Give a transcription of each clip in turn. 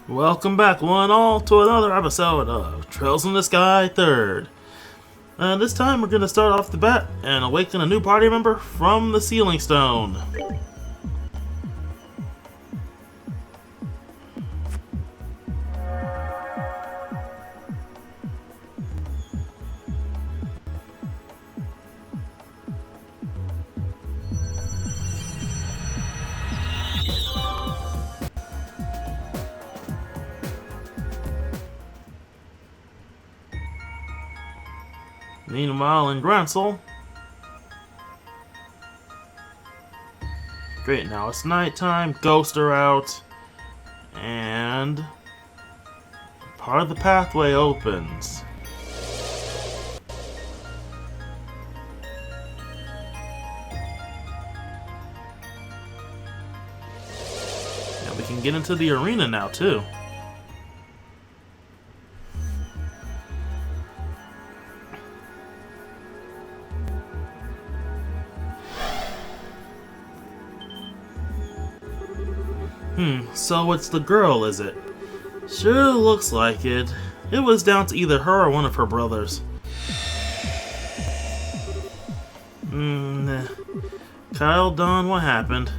Welcome back, one all, to another episode of Trails in the Sky 3rd. This time we're going to start off the bat and awaken a new party member from the Sealing Stone. Meanwhile, in Gransel. Great, now it's nighttime, ghosts are out, and part of the pathway opens. And we can get into the arena now, too. So it's the girl, is it? Sure looks like it. It was down to either her or one of her brothers. Kyle, Don, what happened?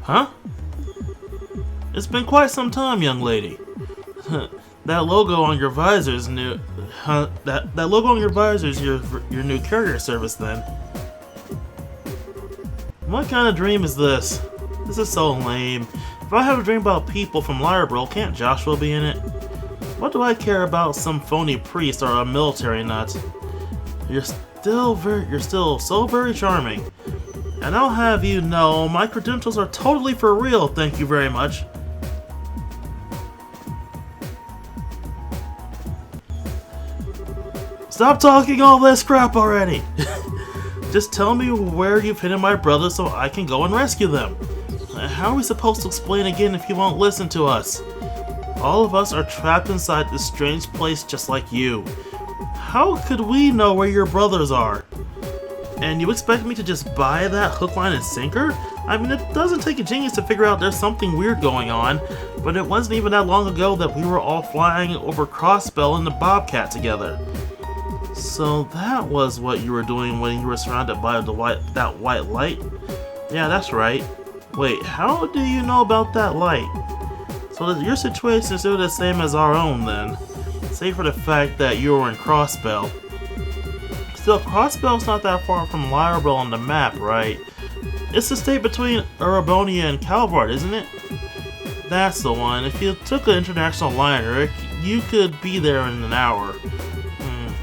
Huh? It's been quite some time, young lady. That logo on your visor is new. That logo on your visor is your new carrier service, then. What kind of dream is this? This is so lame. If I have a dream about people from Lyrebro, can't Joshua be in it? What do I care about some phony priest or a military nut? You're still so very charming. And I'll have you know, my credentials are totally for real, thank you very much. Stop talking all this crap already! Just tell me where you've hidden my brother so I can go and rescue them. How are we supposed to explain again if you won't listen to us? All of us are trapped inside this strange place just like you. How could we know where your brothers are? And you expect me to just buy that hook, line, and sinker? I mean, it doesn't take a genius to figure out there's something weird going on, but it wasn't even that long ago that we were all flying over Crossbell in the Bobcat together. So that was what you were doing when you were surrounded by that white light? Yeah, that's right. Wait, how do you know about that light? So that your situation is still the same as our own then, save for the fact that you were in Crossbell. Still, Crossbell's not that far from Lyrebro on the map, right? It's the state between Erebonia and Calvard, isn't it? That's the one. If you took an international liner, you could be there in an hour.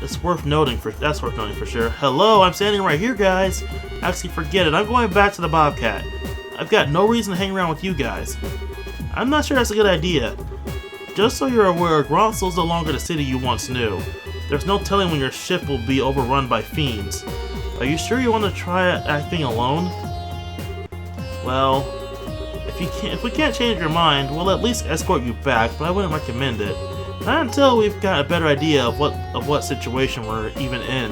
That's worth noting for sure. Hello, I'm standing right here, guys. Actually, forget it. I'm going back to the Bobcat. I've got no reason to hang around with you guys. I'm not sure that's a good idea. Just so you're aware, Gronsel's no longer the city you once knew. There's no telling when your ship will be overrun by fiends. Are you sure you want to try acting alone? Well, if we can't change your mind, we'll at least escort you back, but I wouldn't recommend it. Not until we've got a better idea of what situation we're even in.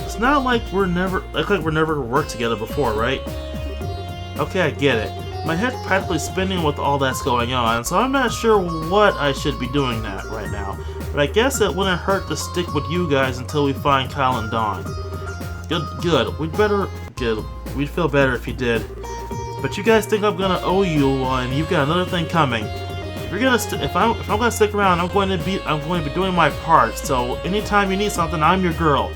It's not like we're never worked together before, right? Okay, I get it. My head's practically spinning with all that's going on, so I'm not sure what I should be doing that right now. But I guess it wouldn't hurt to stick with you guys until we find Kyle and Dawn. Good. We'd feel better if you did. But you guys think I'm gonna owe you one. You've got another thing coming. If I'm gonna stick around, I'm going to be doing my part. So anytime you need something, I'm your girl.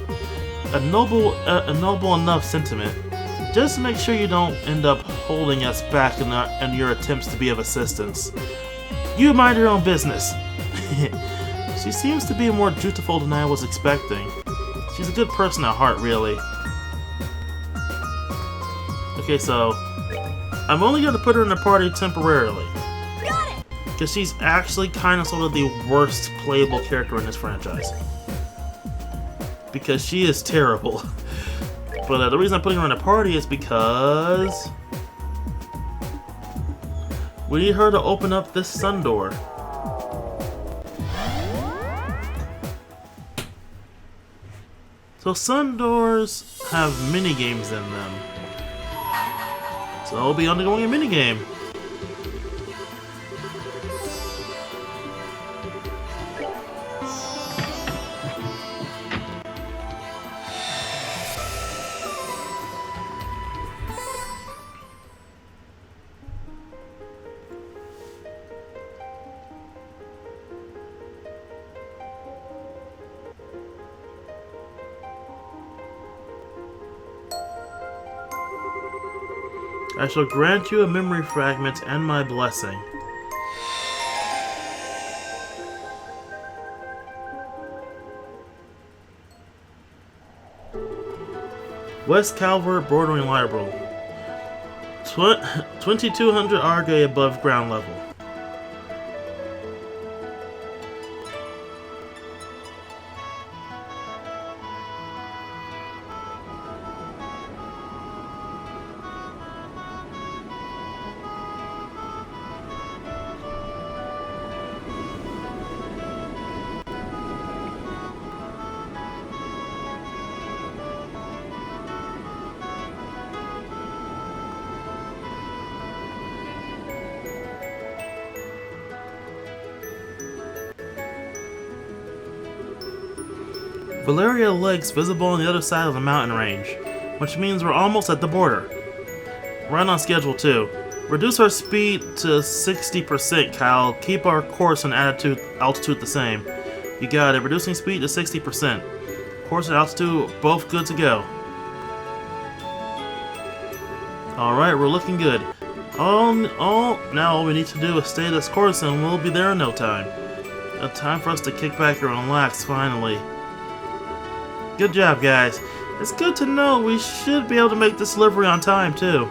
A noble enough sentiment. Just make sure you don't end up holding us back in your attempts to be of assistance. You mind your own business. She seems to be more dutiful than I was expecting. She's a good person at heart, really. Okay, so I'm only gonna put her in the party temporarily. Because she's actually kind of sort of the worst playable character in this franchise. Because she is terrible. But the reason I'm putting her in a party is because we need her to open up this sun door. So sun doors have minigames in them. So I'll be undergoing a minigame. I shall grant you a memory fragment and my blessing. West Calvert Bordering Library. 2200 Arge above ground level. Valeria Lakes visible on the other side of the mountain range, which means we're almost at the border. Right on schedule too. Reduce our speed to 60%, Kyle. Keep our course and altitude the same. You got it. Reducing speed to 60%. Course and altitude both good to go. Alright, we're looking good. Now all we need to do is stay this course and we'll be there in no time. Time for us to kick back and relax finally. Good job, guys. It's good to know we should be able to make this delivery on time, too.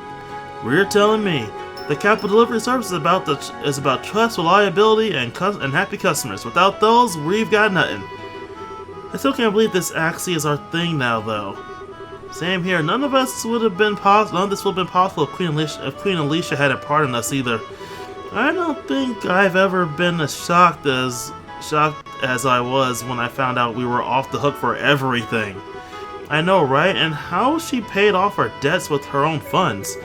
We're telling me. The Capital Delivery Service is about trust, reliability, and happy customers. Without those, we've got nothing. I still can't believe this actually is our thing now, though. Same here. None of this would have been possible if Queen Alicia hadn't pardoned us either. I don't think I've ever been as shocked as I was when I found out we were off the hook for everything. I know, right? And how she paid off our debts with her own funds.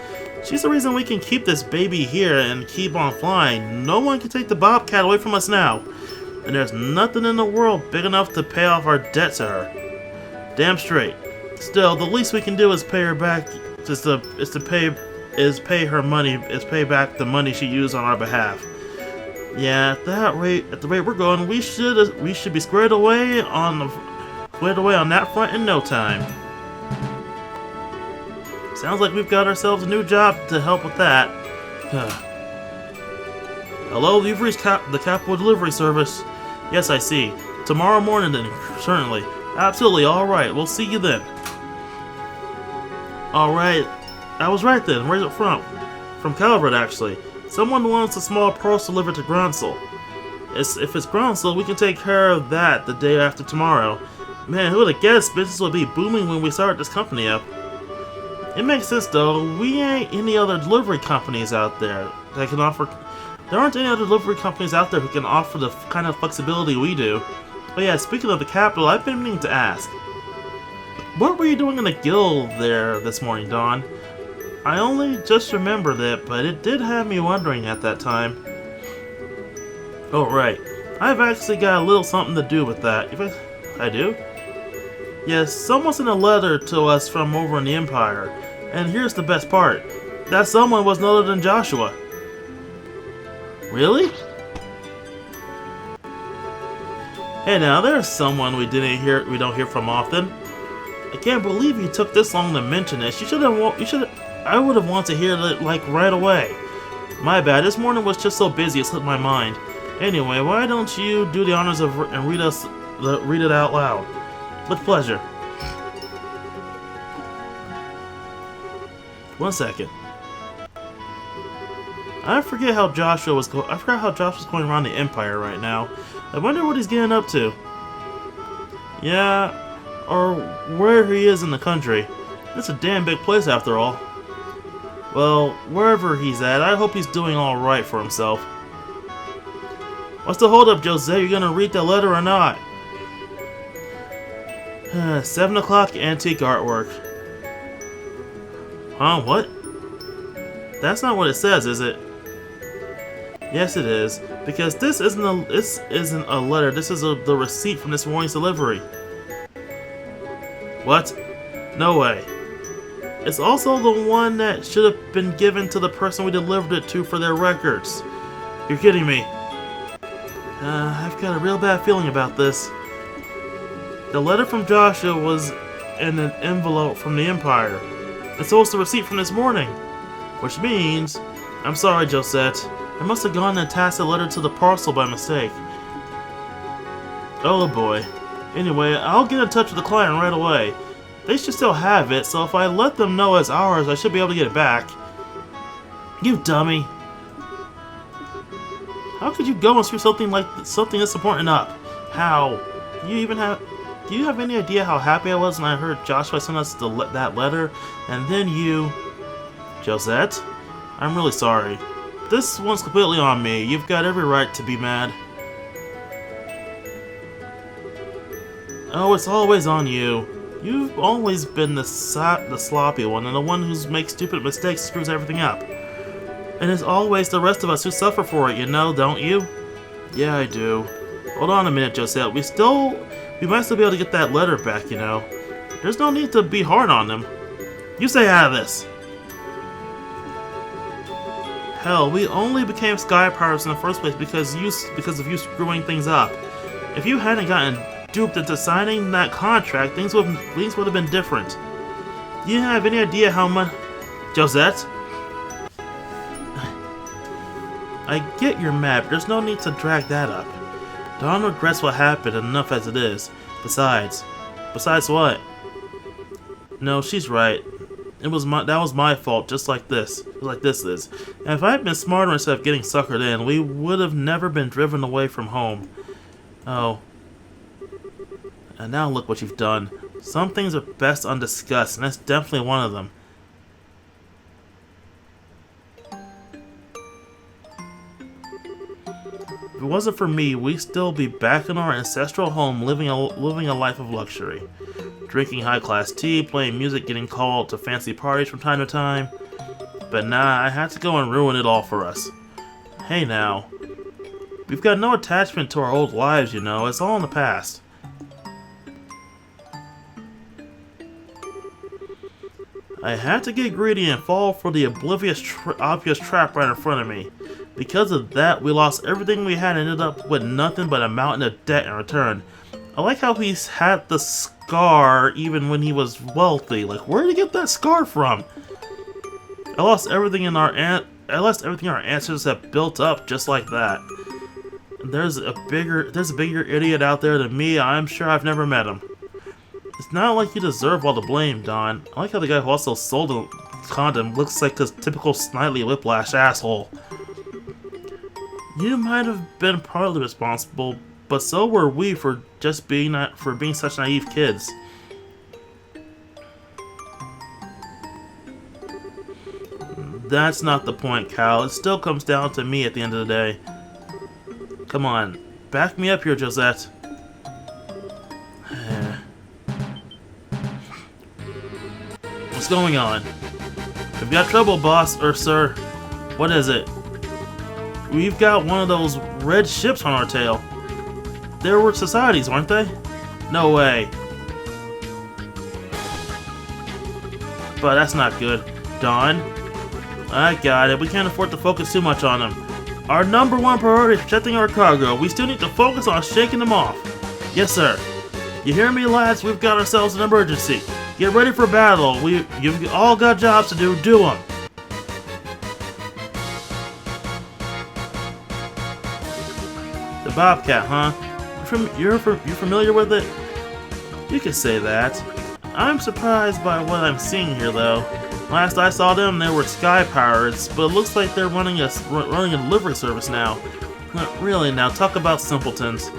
She's the reason we can keep this baby here and keep on flying. No one can take the Bobcat away from us now. And there's nothing in the world big enough to pay off our debt to her. Damn straight. Still, the least we can do is pay her back. Pay back the money she used on our behalf. Yeah, at the rate we're going, we should be squared away on that front in no time. Sounds like we've got ourselves a new job to help with that. Hello, you've reached the Capital Delivery Service. Yes, I see. Tomorrow morning then, certainly. Absolutely, alright, we'll see you then. Alright, I was right then. Where's it from? From Calvert, actually. Someone wants a small parcel delivered to Gronsel. If it's Gronsel, we can take care of that the day after tomorrow. Man, who would have guessed business would be booming when we started this company up? It makes sense though. We ain't any other delivery companies out there that can offer. There aren't any other delivery companies out there who can offer the kind of flexibility we do. But yeah, speaking of the capital, I've been meaning to ask. What were you doing in the guild there this morning, Dawn? I only just remembered it, but it did have me wondering at that time. Oh, right. I've actually got a little something to do with that. I do? Yes, someone sent a letter to us from over in the Empire. And here's the best part. That someone was none other than Joshua. Really? Hey now, there's someone we don't hear from often. I can't believe you took this long to mention this. I would have wanted to hear it like right away. My bad, this morning was just so busy it slipped my mind. Anyway, why don't you do the honors and read it out loud? With pleasure. One second. I forgot how Joshua was going around the Empire right now. I wonder what he's getting up to. Yeah, or where he is in the country. It's a damn big place after all. Well, wherever he's at, I hope he's doing alright for himself. What's the holdup, Jose? You gonna read that letter or not? 7 o'clock antique artwork. Huh, what? That's not what it says, is it? Yes, it is. Because this isn't a letter, this is the receipt from this morning's delivery. What? No way. It's also the one that should have been given to the person we delivered it to for their records. You're kidding me. I've got a real bad feeling about this. The letter from Joshua was in an envelope from the Empire. And so was the receipt from this morning. Which means... I'm sorry, Josette. I must have gone and attached the letter to the parcel by mistake. Oh boy. Anyway, I'll get in touch with the client right away. They should still have it, so if I let them know it's ours, I should be able to get it back. You dummy. How could you go and screw something this important up? How? Do you have any idea how happy I was when I heard Joshua send us that letter? And then you... Josette? I'm really sorry. This one's completely on me. You've got every right to be mad. Oh, it's always on you. You've always been the sloppy one and the one who makes stupid mistakes and screws everything up. And it's always the rest of us who suffer for it, you know, don't you? Yeah, I do. Hold on a minute, Josette. We might still be able to get that letter back, you know. There's no need to be hard on them. You stay out of this. Hell, we only became Sky Pirates in the first place because of you screwing things up. If you hadn't gotten duped into signing that contract, things would have been different. You didn't have any idea how much... Josette? I get you're mad, but there's no need to drag that up. Dawn regrets what happened enough as it is. Besides what? No, she's right. That was my fault, just like this is. And if I had been smarter instead of getting suckered in, we would have never been driven away from home. Oh. And now look what you've done. Some things are best undiscussed, and that's definitely one of them. If it wasn't for me, we'd still be back in our ancestral home living a life of luxury. Drinking high-class tea, playing music, getting called to fancy parties from time to time. But nah, I had to go and ruin it all for us. Hey now. We've got no attachment to our old lives, you know. It's all in the past. I had to get greedy and fall for the obvious trap right in front of me. Because of that, we lost everything we had and ended up with nothing but a mountain of debt in return. I like how he's had the scar even when he was wealthy. Like, where did he get that scar from? I lost everything our ancestors have built up just like that. There's a bigger idiot out there than me. I'm sure I've never met him. It's not like you deserve all the blame, Don. I like how the guy who also sold the condom looks like a typical Snidely Whiplash asshole. You might have been partly responsible, but so were we for being such naive kids. That's not the point, Cal. It still comes down to me at the end of the day. Come on, back me up here, Josette. What's going on? We've got trouble, boss, or sir. What is it? We've got one of those red ships on our tail. There were societies, weren't they? No way. But that's not good. Don? I got it. We can't afford to focus too much on them. Our number one priority is protecting our cargo. We still need to focus on shaking them off. Yes, sir. You hear me, lads? We've got ourselves an emergency. Get ready for battle. You've all got jobs to do. Do them. The Bobcat, huh? You're familiar with it? You could say that. I'm surprised by what I'm seeing here, though. Last I saw them, they were Sky Pirates, but it looks like they're running a delivery service now. Really, now talk about simpletons.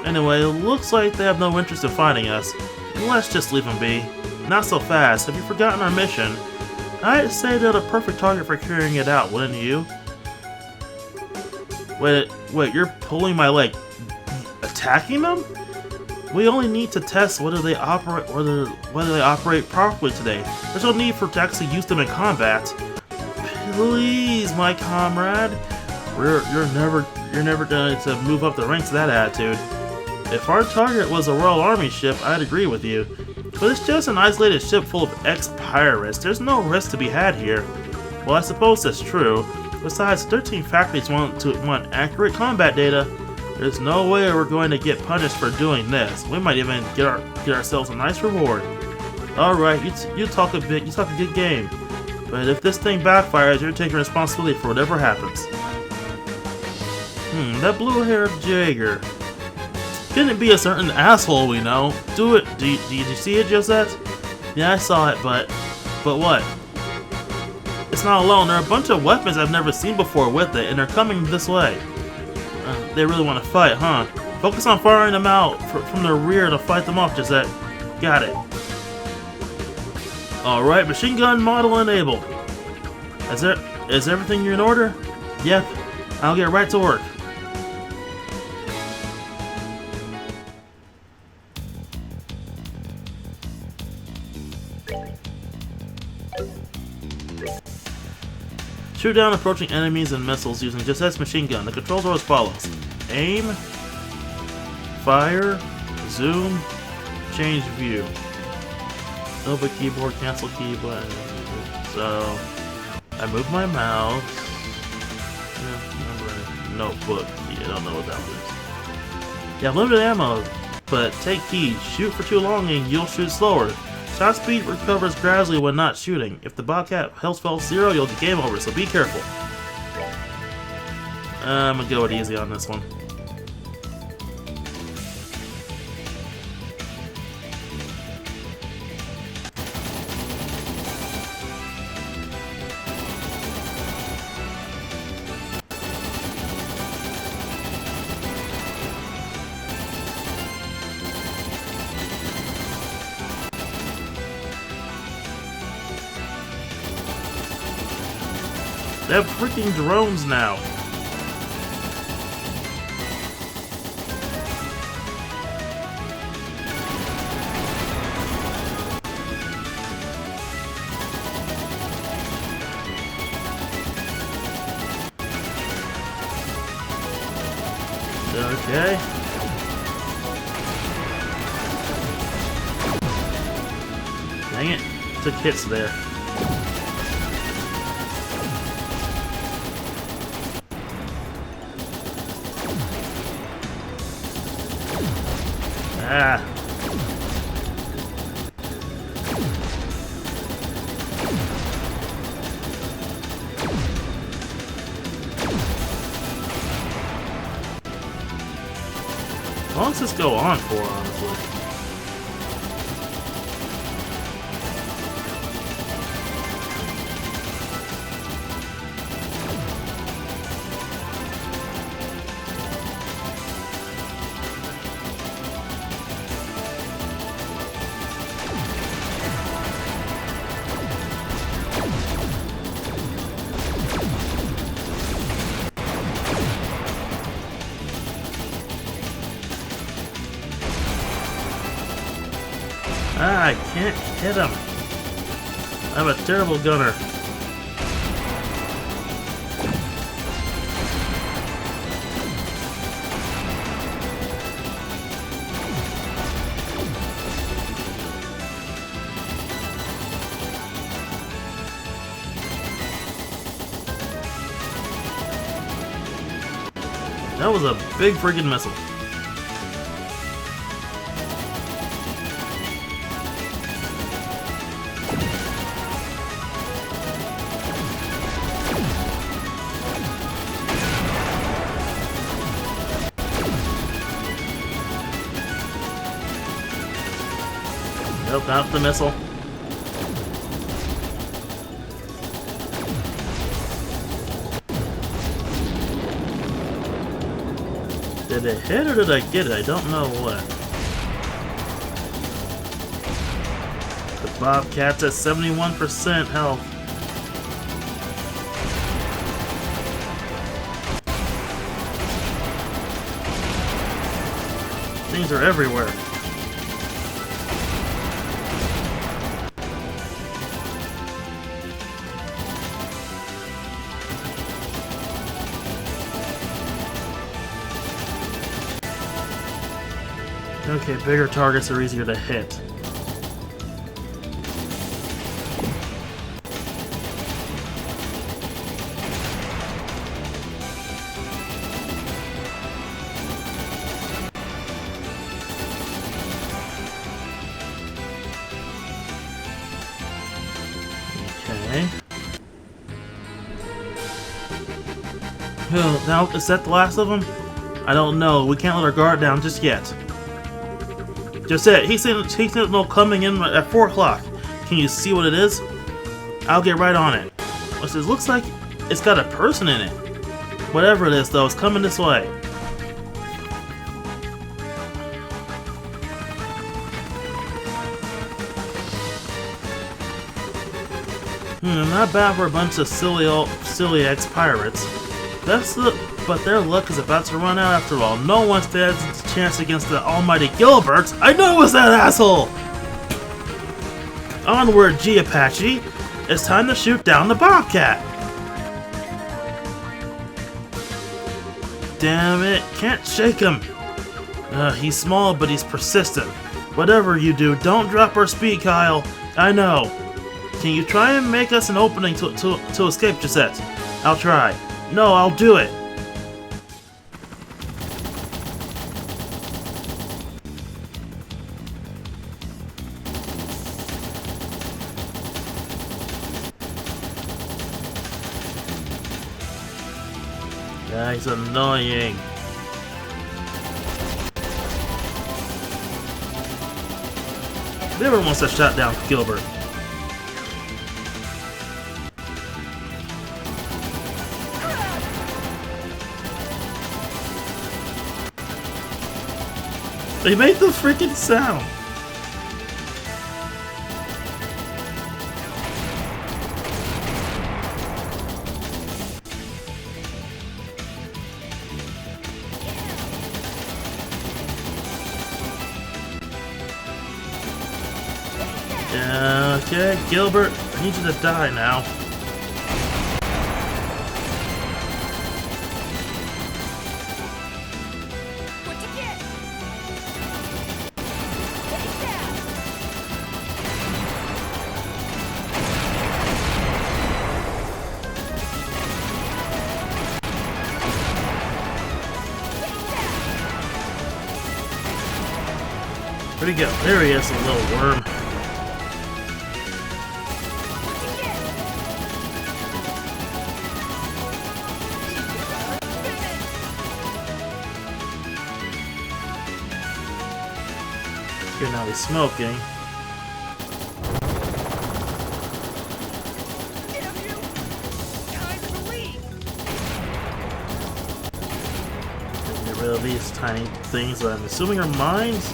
Anyway, it looks like they have no interest in fighting us. Let's just leave them be. Not so fast. Have you forgotten our mission? I'd say they're the perfect target for carrying it out, wouldn't you? Wait, you're pulling my leg. Attacking them? We only need to test whether they operate properly today. There's no need to actually use them in combat. Please, my comrade. You're never going to move up the ranks with that attitude. If our target was a Royal Army ship, I'd agree with you. But it's just an isolated ship full of ex-pirates. There's no risk to be had here. Well, I suppose that's true. Besides, 13 factories want accurate combat data. There's no way we're going to get punished for doing this. We might even get ourselves a nice reward. Alright, you talk a good game. But if this thing backfires, you're taking responsibility for whatever happens. That blue-haired Jaeger. Can it be a certain asshole we know? Do it. Did you see it, Josette? Yeah, I saw it, but what? It's not alone. There are a bunch of weapons I've never seen before with it, and they're coming this way. They really want to fight, huh? Focus on firing them out from the rear to fight them off, Josette. Got it. Alright, machine gun model enabled. Is everything in order? Yep. I'll get right to work. Shoot down approaching enemies and missiles using Josette's machine gun. The controls are as follows. Aim, fire, zoom, change view. Over keyboard, cancel key button. So, I move my mouse. Yeah, notebook. Yeah, I don't know what that was. You have limited ammo, but take heed. Shoot for too long and you'll shoot slower. Shot speed recovers gradually when not shooting. If the Bobcat health falls 0, you'll get game over, so be careful. I'm gonna go it easy on this one. They have freaking drones now. Okay. Dang it. Took hits there. Ah. How long does this go on for, honestly? Ah, I can't hit him. I'm a terrible gunner. That was a big friggin' missile. Nope, not the missile. Did it hit or did I get it? I don't know what. The Bobcat's at 71% health. Things are everywhere. Okay, bigger targets are easier to hit. Okay. Now, is that the last of them? I don't know. We can't let our guard down just yet. Just it. He signaled coming in at 4 o'clock. Can you see what it is? I'll get right on it. It looks like it's got a person in it. Whatever it is, though, it's coming this way. Not bad for a bunch of silly ex-pirates. But their luck is about to run out after all. No one stands a chance against the almighty Gilbert. I know it was that asshole! Onward, G Apache. It's time to shoot down the Bobcat. Damn it, can't shake him. He's small, but he's persistent. Whatever you do, don't drop our speed, Kyle. I know. Can you try and make us an opening to escape, Gisette? I'll try. No, I'll do it. Yeah, he's annoying. Never wants to shut down Gilbert. They made the freaking sound. Okay, Gilbert, I need you to die now. Where'd he go? There he is, the little worm. Okay, now he's smoking. Get rid of these tiny things that I'm assuming are mines.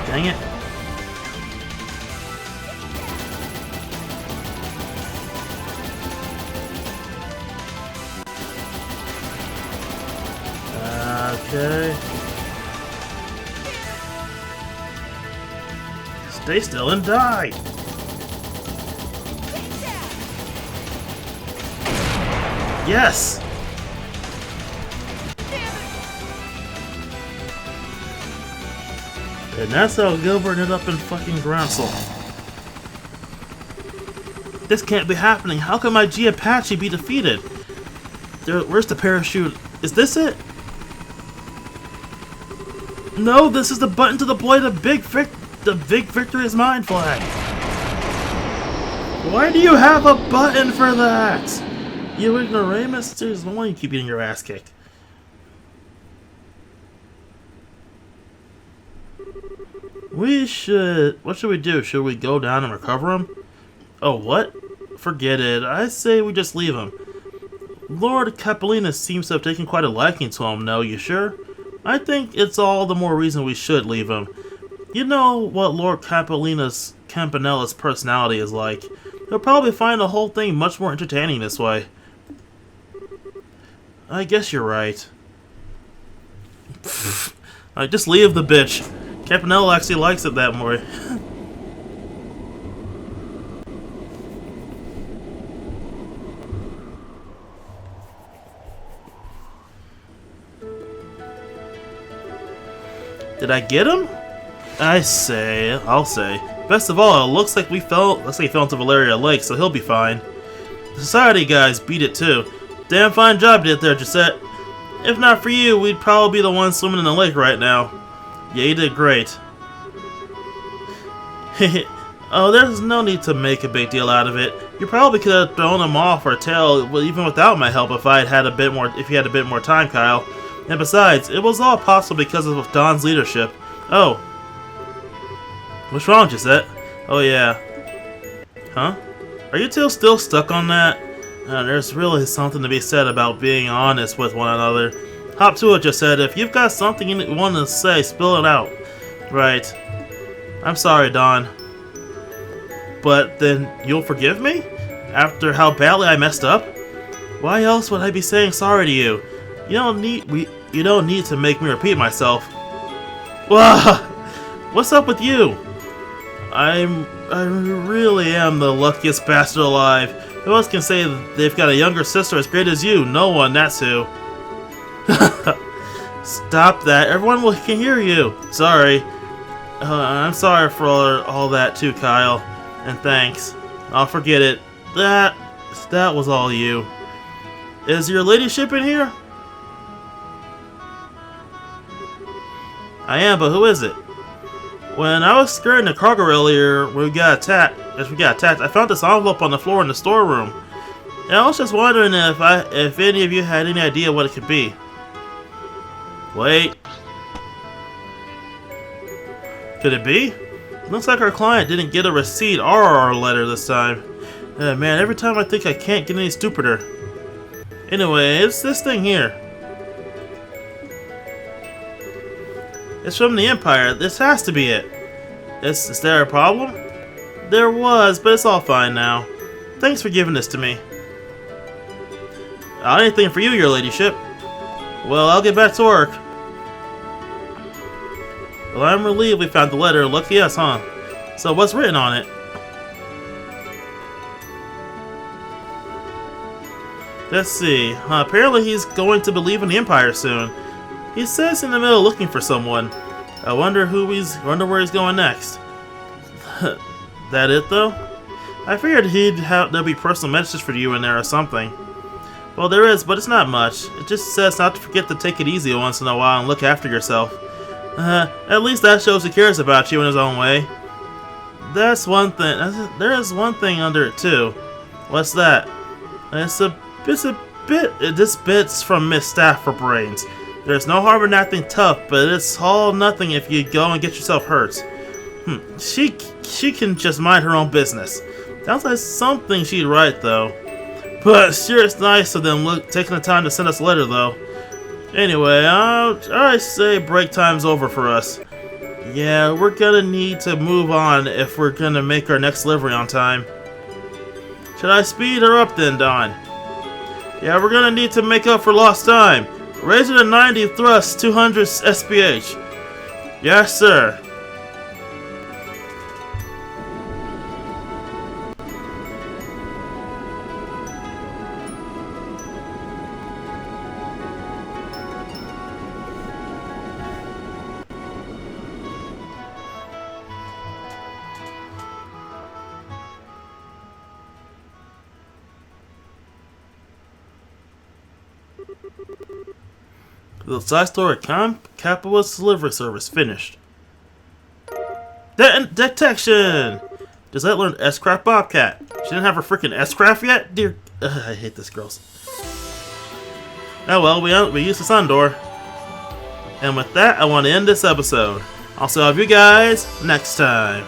Dang it. Okay. Stay still and die! Yes! And that's how Gilbert ended up in fucking Groundsel. This can't be happening. How can my G Apache be defeated? Where's the parachute? Is this it? No, this is the button to deploy the big victory is mine flag. Why do you have a button for that? You ignoramus? Seriously, why do you keep getting your ass kicked? What should we do? Should we go down and recover him? Oh, what? Forget it. I say we just leave him. Lord Capellina seems to have taken quite a liking to him, no? You sure? I think it's all the more reason we should leave him. You know what Lord Campanella's personality is like. He'll probably find the whole thing much more entertaining this way. I guess you're right. Alright, just leave the bitch. Campanella actually likes it that more. Did I get him? I'll say. Best of all, it looks like he fell into Valeria Lake, so he'll be fine. The society guys beat it too. Damn fine job you did there, Gisette. If not for you, we'd probably be the ones swimming in the lake right now. Yeah, you did great. Oh, there's no need to make a big deal out of it. You probably could have thrown him off our tail, even without my help, if you had a bit more time, Kyle. And besides, it was all possible because of Don's leadership. Oh. What's wrong, Gisette? Oh, yeah. Huh? Are you two still stuck on that? There's really something to be said about being honest with one another. Hop to it, Gisette. If you've got something you want to say, spill it out. Right. I'm sorry, Don. But then you'll forgive me? After how badly I messed up? Why else would I be saying sorry to you? You don't need to make me repeat myself. Whoa! What's up with you? I really am the luckiest bastard alive. Who else can say they've got a younger sister as great as you? No one, that's who. Stop that. Everyone can hear you. Sorry. I'm sorry for all that too, Kyle. And thanks. I'll forget it. That was all you. Is your ladyship in here? I am, but who is it? When I was skirting the cargo earlier, as we got attacked, I found this envelope on the floor in the storeroom. And I was just wondering if any of you had any idea what it could be. Wait. Could it be? Looks like our client didn't get a receipt or our letter this time. Man, every time I think I can't get any stupider. Anyway, it's this thing here. It's from the Empire. This has to be it. Is there a problem? There was, but it's all fine now. Thanks for giving this to me. Anything for you, your ladyship. Well, I'll get back to work. Well, I'm relieved we found the letter. Lucky us, huh? So what's written on it? Let's see. Apparently he's going to believe in the Empire soon. He says in the middle looking for someone. I wonder where he's going next. That it though? I figured there'd be personal messages for you in there or something. Well, there is, but it's not much. It just says not to forget to take it easy once in a while and look after yourself. At least that shows he cares about you in his own way. That's one thing. There is one thing under it too. What's that? This bit's from Miss Stafford Brains. There's no harm in acting tough, but it's all nothing if you go and get yourself hurt. She can just mind her own business. Sounds like something she'd write though. But sure, it's nice of them taking the time to send us a letter though. Anyway, I say break time's over for us. Yeah, we're gonna need to move on if we're gonna make our next delivery on time. Should I speed her up then, Don? Yeah, we're gonna need to make up for lost time. Raise her to 90 thrust, 200 SPH. Yes, sir. The side story capitalist delivery service finished. Detection! Does that learn S-Craft Bobcat? She didn't have her freaking S-Craft yet? Dear, I hate this girl. Oh well, we used the sun door. And with that, I want to end this episode. I'll see all of you guys next time.